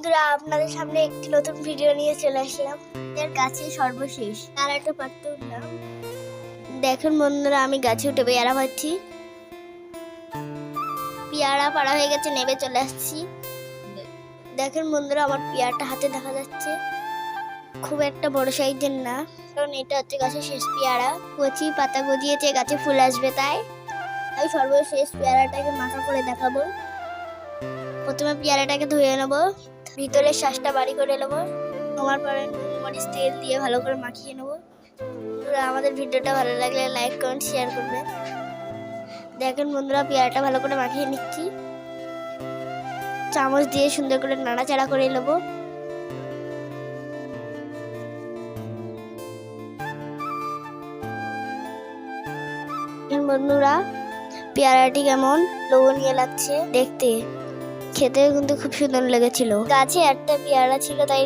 বন্ধুরা, আপনাদের সামনে একটি নতুন ভিডিও নিয়ে চলে আসলাম। এর গাছে সর্বশেষ আর একটা পারতে উঠলাম। দেখুন বন্ধুরা, আমি গাছে উঠে পেয়ারা পাচ্ছি। পেয়ারা পাড়া হয়ে গেছে, নেমে চলে আসছি। দেখুন বন্ধুরা, আমার পেয়ারাটা হাতে দেখা যাচ্ছে। খুব একটা বড় সাইজের না, কারণ এটা হচ্ছে গাছের শেষ পেয়ারা। কচি পাতা গজিয়েছে, গাছে ফুল আসবে তাই আমি সর্বশেষ পেয়ারাটাকে মাখা করে দেখাবো। প্রথমে পেয়ারাটাকে ধুয়ে নেবো, ভিতরের শ্বাসটা বাড়ি করে নেবো, আমার পরে মরিচ তেল দিয়ে ভালো করে মাখিয়ে নেবো। আমাদের ভিডিওটা ভালো লাগলে লাইক কমেন্ট শেয়ার করবেন। দেখেন বন্ধুরা, পেয়ারাটা ভালো করে মাখিয়ে নিচ্ছি। চামচ দিয়ে সুন্দর করে নাড়াচাড়া করে নেবো। বন্ধুরা, পেয়ারাটি কেমন লোভনীয় লাগছে দেখতে, খেতে কিন্তু খুব সুন্দর লেগেছিল। গাছে একটা পেয়ারা ছিল, তাই